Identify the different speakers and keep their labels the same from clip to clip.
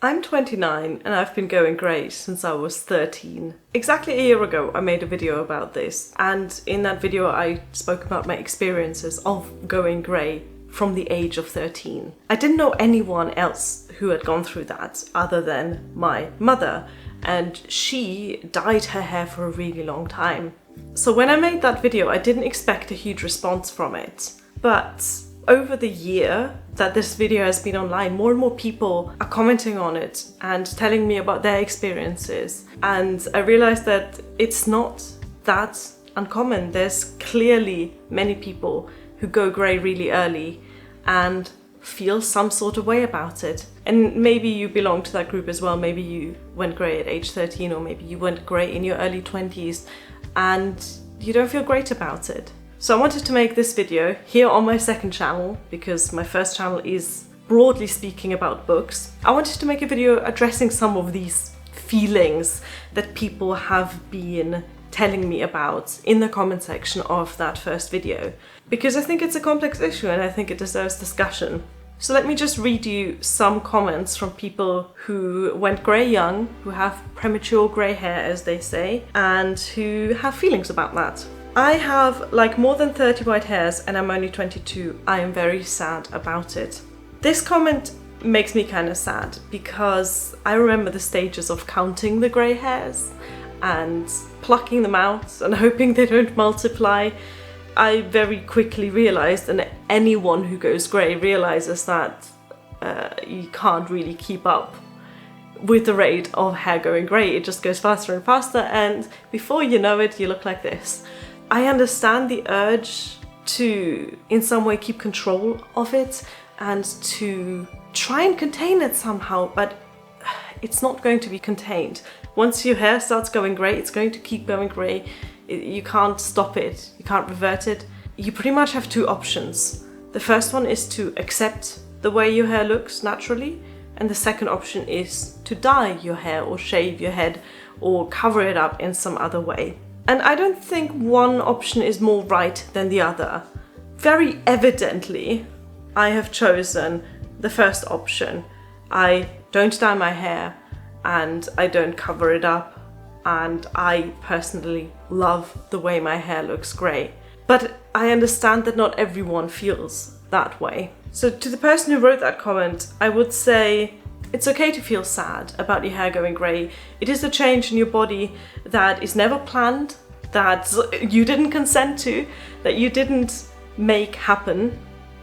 Speaker 1: I'm 29 and I've been going grey since I was 13. Exactly a year ago I made a video about this, and in that video I spoke about my experiences of going grey from the age of 13. I didn't know anyone else who had gone through that other than my mother, and she dyed her hair for a really long time. So when I made that video I didn't expect a huge response from it, but over the year that this video has been online, more and more people are commenting on it and telling me about their experiences. And I realized that it's not that uncommon. There's clearly many people who go grey really early and feel some sort of way about it. And maybe you belong to that group as well. Maybe you went grey at age 13, or maybe you went grey in your early 20s and you don't feel great about it. So I wanted to make this video here on my second channel, because my first channel is broadly speaking about books. I wanted to make a video addressing some of these feelings that people have been telling me about in the comment section of that first video, because I think it's a complex issue and I think it deserves discussion. So let me just read you some comments from people who went grey young, who have premature grey hair as they say, and who have feelings about that. I have like more than 30 white hairs and I'm only 22. I am very sad about it. This comment makes me kind of sad because I remember the stages of counting the grey hairs and plucking them out and hoping they don't multiply. I very quickly realized, and anyone who goes grey realizes, that you can't really keep up with the rate of hair going grey. It just goes faster and faster, and before you know it, you look like this. I understand the urge to, in some way, keep control of it and to try and contain it somehow, but it's not going to be contained. Once your hair starts going grey, it's going to keep going grey. You can't stop it, you can't revert it. You pretty much have two options. The first one is to accept the way your hair looks naturally, and the second option is to dye your hair or shave your head or cover it up in some other way. And I don't think one option is more right than the other. Very evidently, I have chosen the first option. I don't dye my hair and I don't cover it up, and I personally love the way my hair looks grey. But I understand that not everyone feels that way. So to the person who wrote that comment, I would say it's okay to feel sad about your hair going grey. It is a change in your body that is never planned, that you didn't consent to, that you didn't make happen,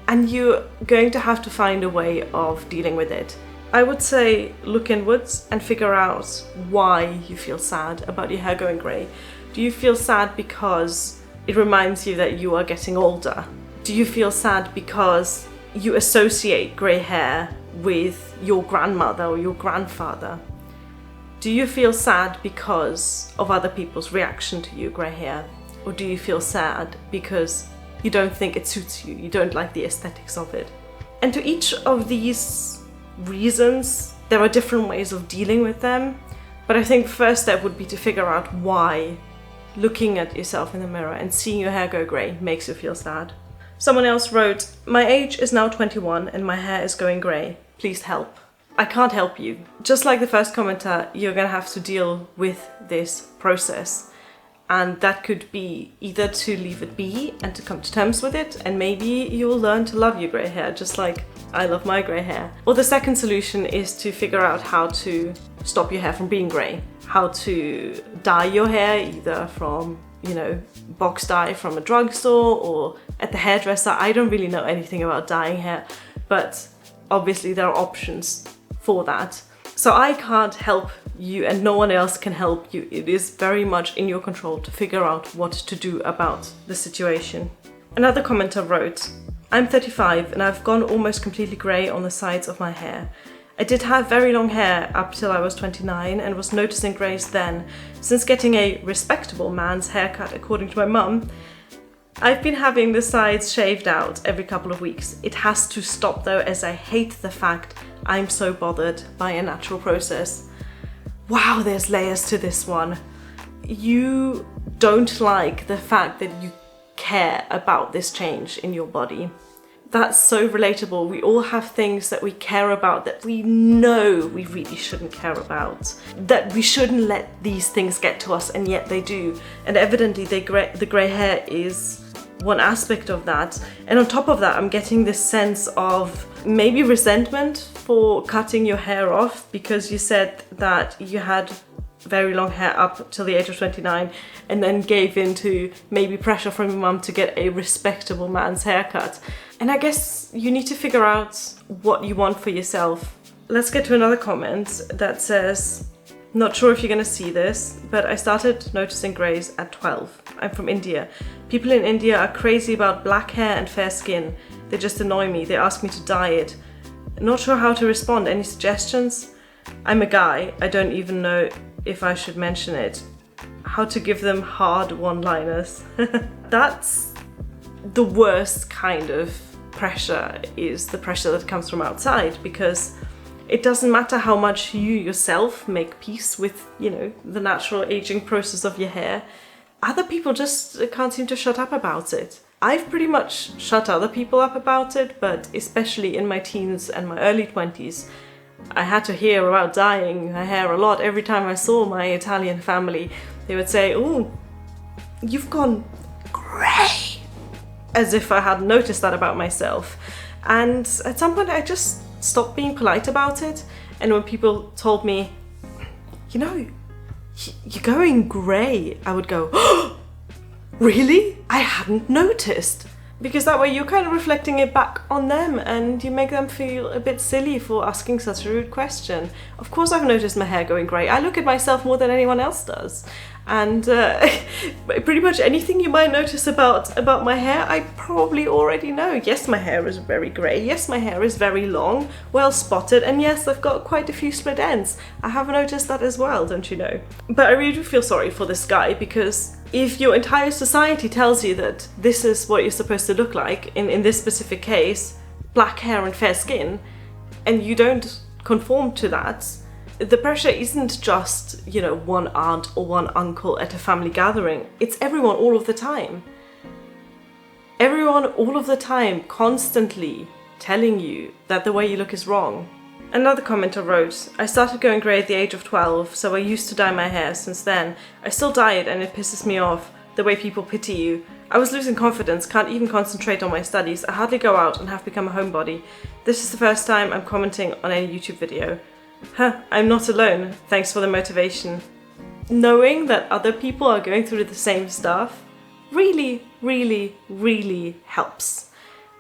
Speaker 1: and you're going to have to find a way of dealing with it. I would say look inwards and figure out why you feel sad about your hair going grey. Do you feel sad because it reminds you that you are getting older? Do you feel sad because you associate grey hair with your grandmother or your grandfather? Do you feel sad because of other people's reaction to your grey hair? Or do you feel sad because you don't think it suits you, you don't like the aesthetics of it? And to each of these reasons, there are different ways of dealing with them, but I think the first step would be to figure out why looking at yourself in the mirror and seeing your hair go grey makes you feel sad. Someone else wrote, "My age is now 21 and my hair is going grey. Please help." I can't help you. Just like the first commenter, you're gonna have to deal with this process. And that could be either to leave it be and to come to terms with it, and maybe you'll learn to love your grey hair, just like I love my grey hair. Or the second solution is to figure out how to stop your hair from being grey. How to dye your hair, either from, box dye from a drugstore or at the hairdresser. I don't really know anything about dyeing hair, but obviously there are options for that. So I can't help you and no one else can help you. It is very much in your control to figure out what to do about the situation. Another commenter wrote, "I'm 35 and I've gone almost completely grey on the sides of my hair. I did have very long hair up till I was 29 and was noticing greys then. Since getting a respectable man's haircut according to my mum, I've been having the sides shaved out every couple of weeks. It has to stop though, as I hate the fact I'm so bothered by a natural process." Wow, there's layers to this one. You don't like the fact that you care about this change in your body. That's so relatable. We all have things that we care about that we know we really shouldn't care about. That we shouldn't let these things get to us, and yet they do. And evidently the grey hair is one aspect of that. And on top of that, I'm getting this sense of maybe resentment for cutting your hair off, because you said that you had very long hair up till the age of 29 and then gave in to maybe pressure from your mum to get a respectable man's haircut. And I guess you need to figure out what you want for yourself. Let's get to another comment that says, not sure if you're gonna see this, but I started noticing greys at 12. I'm from India. People in India are crazy about black hair and fair skin. They just annoy me. They ask me to dye it. Not sure how to respond. Any suggestions? I'm a guy. I don't even know if I should mention it. How to give them hard one-liners. That's the worst kind of pressure, is the pressure that comes from outside, because it doesn't matter how much you yourself make peace with, you know, the natural aging process of your hair. Other people just can't seem to shut up about it. I've pretty much shut other people up about it, but especially in my teens and my early 20s, I had to hear about dyeing my hair a lot. Every time I saw my Italian family, they would say, "Oh, you've gone grey," as if I hadn't noticed that about myself. And at some point I just stopped being polite about it. And when people told me, "You know, you're going grey," I would go, "Oh, really? I hadn't noticed." Because that way you're kind of reflecting it back on them, and you make them feel a bit silly for asking such a rude question. Of course I've noticed my hair going grey. I look at myself more than anyone else does. And pretty much anything you might notice about my hair, I probably already know. Yes, my hair is very grey. Yes, my hair is very long, well spotted, and yes, I've got quite a few split ends. I have noticed that as well, don't you know? But I really do feel sorry for this guy, because if your entire society tells you that this is what you're supposed to look like, in this specific case, black hair and fair skin, and you don't conform to that, the pressure isn't just, you know, one aunt or one uncle at a family gathering. It's everyone all of the time. Everyone all of the time constantly telling you that the way you look is wrong. Another commenter wrote, "I started going grey at the age of 12, so I used to dye my hair since then. I still dye it and it pisses me off, the way people pity you. I was losing confidence, can't even concentrate on my studies. I hardly go out and have become a homebody. This is the first time I'm commenting on any YouTube video. I'm not alone. Thanks for the motivation." Knowing that other people are going through the same stuff really, really, really helps.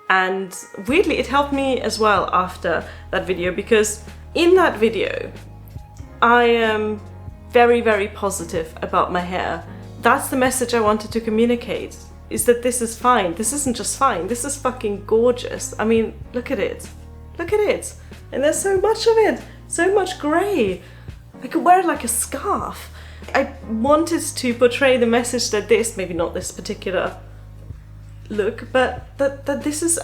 Speaker 1: And weirdly, it helped me as well after that video, because in that video, I am very, very positive about my hair. That's the message I wanted to communicate, is that this is fine. This isn't just fine, this is fucking gorgeous. I mean, look at it. Look at it. And there's so much of it. So much grey. I could wear it like a scarf. I wanted to portray the message that this, maybe not this particular look, but that this is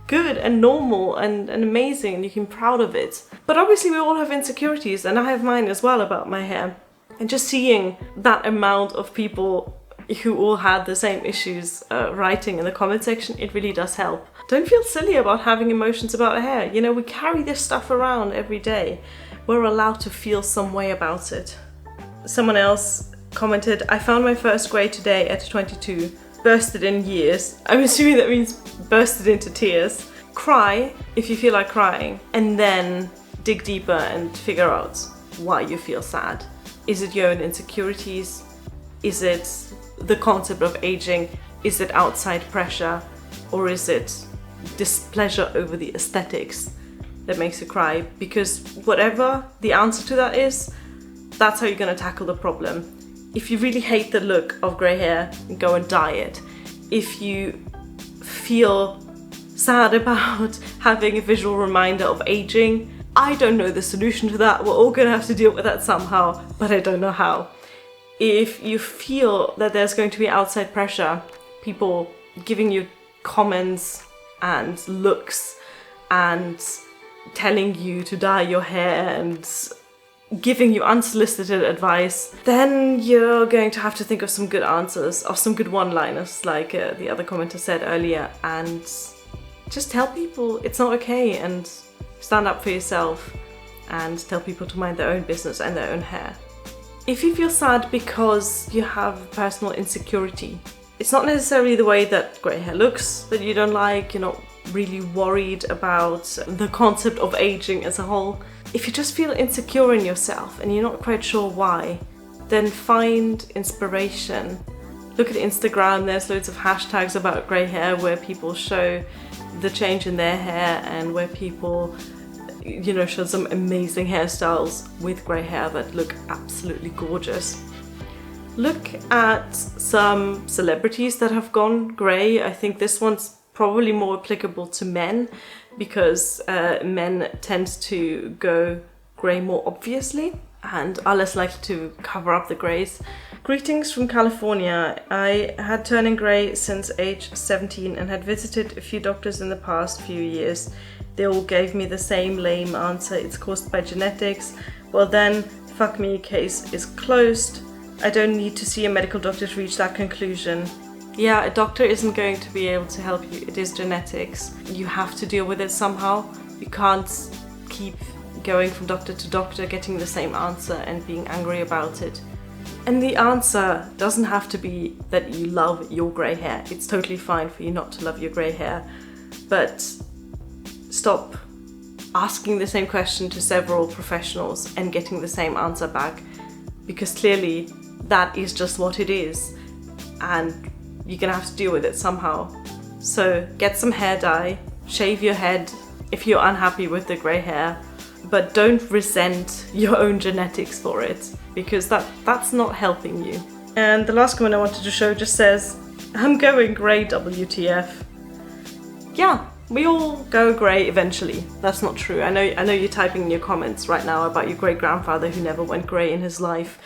Speaker 1: good and normal and amazing, and you can be proud of it. But obviously we all have insecurities, and I have mine as well about my hair. And just seeing that amount of people who all had the same issues writing in the comment section, it really does help. Don't feel silly about having emotions about hair. You know, we carry this stuff around every day. We're allowed to feel some way about it. Someone else commented, "I found my first grey today at 22. Bursted in years." I'm assuming that means bursted into tears. Cry if you feel like crying, and then dig deeper and figure out why you feel sad. Is it your own insecurities? Is it the concept of aging? Is it outside pressure? Or is it displeasure over the aesthetics that makes you cry? Because whatever the answer to that is, that's how you're going to tackle the problem. If you really hate the look of grey hair, go and dye it. If you feel sad about having a visual reminder of aging, I don't know the solution to that. We're all going to have to deal with that somehow, but I don't know how. If you feel that there's going to be outside pressure, people giving you comments and looks and telling you to dye your hair and giving you unsolicited advice, then you're going to have to think of some good answers, of some good one-liners, like the other commenter said earlier, and just tell people it's not okay and stand up for yourself and tell people to mind their own business and their own hair. If you feel sad because you have personal insecurity, it's not necessarily the way that grey hair looks that you don't like, you're not really worried about the concept of aging as a whole. If you just feel insecure in yourself and you're not quite sure why, then find inspiration. Look at Instagram, there's loads of hashtags about grey hair where people show the change in their hair and where people, show some amazing hairstyles with grey hair that look absolutely gorgeous. Look at some celebrities that have gone grey. I think this one's probably more applicable to men because men tend to go grey more obviously and are less likely to cover up the greys. Greetings from California. I had turning grey since age 17 and had visited a few doctors in the past few years. They all gave me the same lame answer, it's caused by genetics. Well then, fuck me, case is closed. I don't need to see a medical doctor to reach that conclusion. Yeah, a doctor isn't going to be able to help you, it is genetics. You have to deal with it somehow. You can't keep going from doctor to doctor, getting the same answer and being angry about it. And the answer doesn't have to be that you love your grey hair. It's totally fine for you not to love your grey hair, but stop asking the same question to several professionals and getting the same answer back, because clearly that is just what it is and you're gonna have to deal with it somehow. So get some hair dye, shave your head if you're unhappy with the grey hair, but don't resent your own genetics for it, because that's not helping you. And the last comment I wanted to show just says, I'm going grey, WTF. Yeah, we all go grey eventually. That's not true. I know you're typing in your comments right now about your great grandfather who never went grey in his life,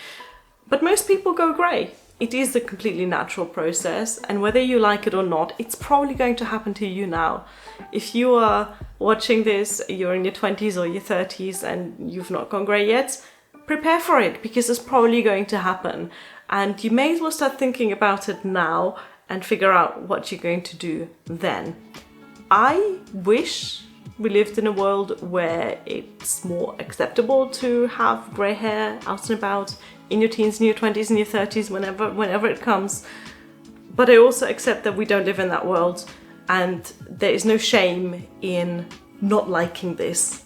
Speaker 1: but most people go grey. It is a completely natural process, and whether you like it or not, it's probably going to happen to you now. If you are watching this, you're in your 20s or your 30s and you've not gone grey yet, prepare for it, because it's probably going to happen. And you may as well start thinking about it now and figure out what you're going to do then. I wish we lived in a world where it's more acceptable to have grey hair out and about in your teens, in your 20s, in your 30s, whenever it comes. But I also accept that we don't live in that world, and there is no shame in not liking this.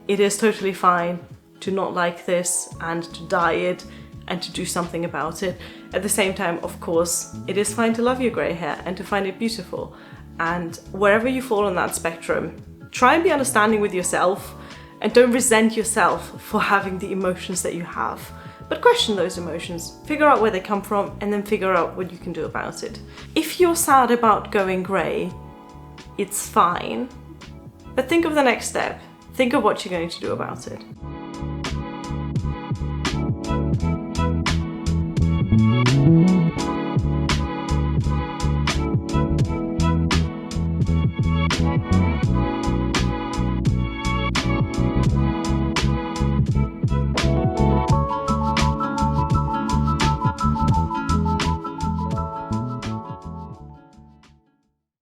Speaker 1: It is totally fine to not like this and to dye it and to do something about it. At the same time, of course, it is fine to love your grey hair and to find it beautiful. And wherever you fall on that spectrum, try and be understanding with yourself and don't resent yourself for having the emotions that you have. But question those emotions, figure out where they come from, and then figure out what you can do about it. If you're sad about going grey, it's fine, but think of the next step. Think of what you're going to do about it.